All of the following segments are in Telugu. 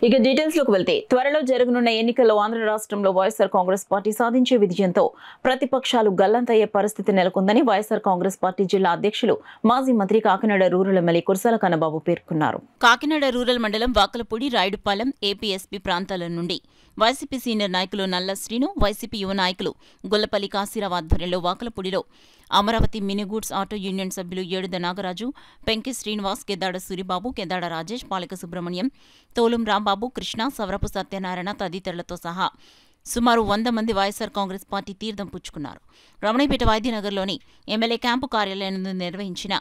ఇక డీటెయిల్స్ లోకి వెళ్తే త్వరలో జరగనున్న ఎన్నికల్లో ఆంధ్ర రాష్ట్రంలో వైఎస్ఆర్ కాంగ్రెస్ పార్టీ సాధించే విజయంతో ప్రతిపక్షాలు గల్లంతయ్యే పరిస్థితి నెలకొందని వైఎస్ఆర్ కాంగ్రెస్ పార్టీ జిల్లా అధ్యక్షులు మాజీ మంత్రి కాకినాడ రూరల్ ఎమ్మెల్యే కురసాల కన్నబాబు పేర్కొన్నారు. కాకినాడ రూరల్ మండలం వాకలపూడి, రాయుడుపాలెం, ఏపీఎస్పీ ప్రాంతాల నుండి వైసీపీ సీనియర్ నాయకులు నల్ల శ్రీను, వైసీపీ యువ నాయకులు గొల్లపల్లి కాశీరావు ఆధ్వర్యంలో వాకలపూడిలో అమరావతి మినీగూడ్స్ ఆటో యూనియన్ సభ్యులు ఏడుద నాగరాజు, పెంకి శ్రీనివాస్, కెద్దాడ సూరిబాబు, కెద్దాడ రాజేష్, పాలిక సుబ్రహ్మణ్యం, తోలుం రాంబాబు, కృష్ణ, సవరపు సత్యనారాయణ తదితరులతో సహా సుమారు 100 మంది వైఎస్ఆర్ కాంగ్రెస్ పార్టీ తీర్థం పుచ్చుకున్నారు. రమణీపేట వైద్యనగర్లోని ఎమ్మెల్యే క్యాంపు కార్యాలయం నిర్వహించిన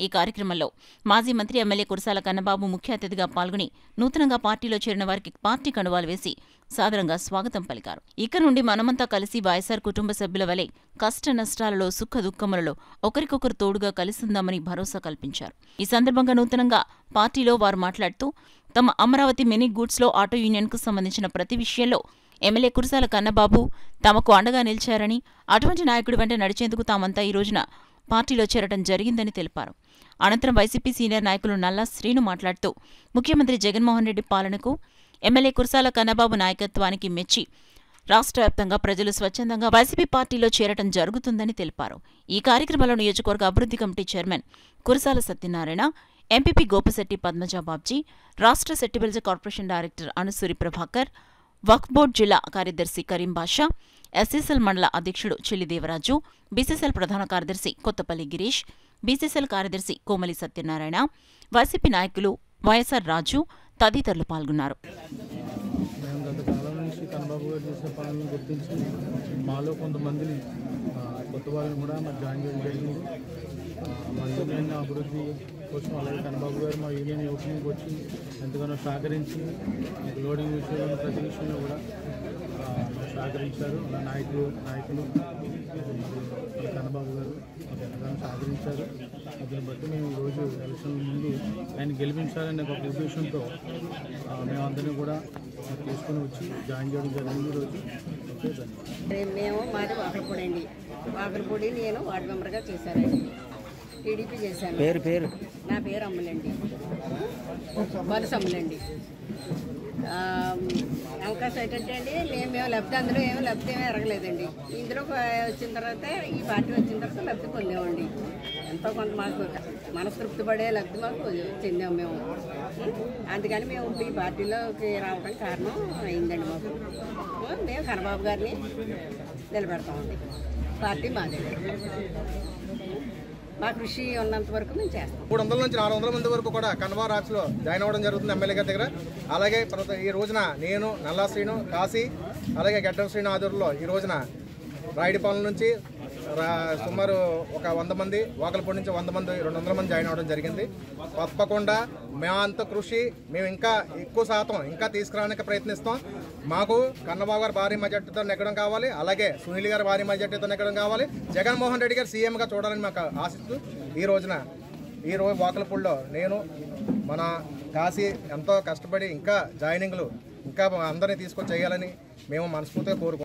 ఈ కార్యక్రమంలో మాజీ మంత్రి ఎమ్మెల్యే కురసాల కన్నబాబు ముఖ్య అతిథిగా పాల్గొని నూతనంగా పార్టీలో చేరిన వారికి పార్టీ కండువాలు వేసి సాదరంగా స్వాగతం పలికారు. ఇక నుండి మనమంతా కలిసి వైఎస్ఆర్ కుటుంబ సభ్యుల వలె కష్ట నష్టాలలో, సుఖ దుఃఖములలో ఒకరికొకరు తోడుగా కలిసిందామని భరోసా కల్పించారు. ఈ సందర్భంగా నూతనంగా పార్టీలో వారు మాట్లాడుతూ తమ అమరావతి మినీ గూడ్స్లో ఆటో యూనియన్కు సంబంధించిన ప్రతి విషయంలో ఎమ్మెల్యే కురసాల కన్నబాబు తమకు అండగా నిలిచారని, అటువంటి నాయకుడి వెంట నడిచేందుకు తామంతా ఈ రోజున పార్టీలో చేరడం జరిగిందని తెలిపారు. అనంతరం వైసీపీ సీనియర్ నాయకులు నల్ల శ్రీను మాట్లాడుతూ ముఖ్యమంత్రి జగన్మోహన్ రెడ్డి పాలనకు, ఎమ్మెల్యే కురసాల కన్నబాబు నాయకత్వానికి మెచ్చి రాష్ట్ర వ్యాప్తంగా ప్రజలు స్వచ్ఛందంగా వైసీపీ పార్టీలో చేరటం జరుగుతుందని తెలిపారు. ఈ కార్యక్రమంలో నియోజకవర్గ అభివృద్ధి committee chairman Kurasala Satyanarayana, MPP Gopisetty Padmaja Babji, రాష్ట్ర సెట్టిబిల్జ కార్పొరేషన్ డైరెక్టర్ అనుసూరి ప్రభాకర్, వక్ఫ్ బోర్డు జిల్లా కార్యదర్శి కరీం బాషా, ఎస్ఎస్ఎల్ మండల అధ్యక్షుడు చెల్లి దేవరాజు, బీసీసీఎల్ ప్రధాన కార్యదర్శి కొత్తపల్లి గిరీష్, బీసీసీఎల్ కార్యదర్శి కోమలి సత్యనారాయణ, వైసీపీ నాయకులు వైఎస్ఆర్ రాజు తదితరులు పాల్గొన్నారు. కన్నబాబు గారు చేసే పనులను గుర్తించి మాలో కొంతమందిని కొత్త వాళ్ళని కూడా మాకు జాయిన్ చేయడం జరిగింది. మా యూనియన్ అభివృద్ధి కోసం అలాగే కన్నబాబు గారు మా యూనియన్ ఓపెనింగ్కి వచ్చి ఎంతగానో సహకరించి లోడింగ్ విషయంలో ప్రతి విషయంలో కూడా సహకరించారు. అలా నాయకులు కన్నబాబు గారు ఎంతగానో సహకరించారు. దీన్ని బట్టి మేము ఈరోజు ఎలక్షన్ ముందు ఆయన గెలిపించాలనే ఒక ఉద్దేశంతో మేమందరినీ కూడా తీసుకుని వచ్చి జాయిన్ చేయడం జరిగింది. ఈరోజు మేము మాది వాకలపూడి అండి. వాకలపూడి నేను వార్డు మెంబర్గా చేశానండి. టీడీపీ చేశాను. పేరు నా పేరు అమ్మలండి, వలస అమ్మలండి. అవకాశం ఏంటంటే అండి, మేము లబ్ధి అందులో ఏమీ లబ్ధి ఏమీ ఎరగలేదండి. ఇందులో వచ్చిన తర్వాత ఈ పార్టీ వచ్చిన తర్వాత లబ్ధి పొందామండి. ఎంతో కొంత మాకు మనస్తృప్తి పడే లబ్ధి మాకు చెందాము మేము. అందుకని మేము ఈ పార్టీలోకి రావడానికి కారణం అయిందండి మాకు. మేము కన్నబాబు గారిని నిలబెడతామండి. పార్టీ మాదే. మా కృషి ఉన్నంత వరకు మేము చేస్తాం. 300 నుంచి 400 మంది వరకు కూడా కన్నబాబు ఆఫీస్లో జాయిన్ అవ్వడం జరుగుతుంది ఎమ్మెల్యే గారి దగ్గర. అలాగే ఈ రోజున నేను, నల్లా శ్రీను, కాశీ, అలాగే గడ్డం శ్రీను ఆధ్వర్యంలో ఈ రోజున రాయుడిపాలెం నుంచి సుమారు ఒక 100 మంది, వాకలపూడి నుంచి 100 మంది, 200 మంది జాయిన్ అవ్వడం జరిగింది. తప్పకుండా మేమంత కృషి మేము ఇంకా ఎక్కువ శాతం ఇంకా తీసుకురావడానికి ప్రయత్నిస్తాం. మాకు కన్నబాబు గారు భారీ మెజార్టీతో నెగ్గడం కావాలి, అలాగే సునీల్ గారు భారీ మెజార్టీతో నెగ్గడం కావాలి, జగన్మోహన్ రెడ్డి గారు సీఎంగా చూడాలని మాకు ఆశిస్తూ ఈ రోజు వాకలపూడిలో నేను, మన కాశీ ఎంతో కష్టపడి ఇంకా జాయినింగ్లు ఇంకా అందరినీ తీసుకొని చేయాలని మేము మనస్ఫూర్తిగా కోరుకుంటున్నాం.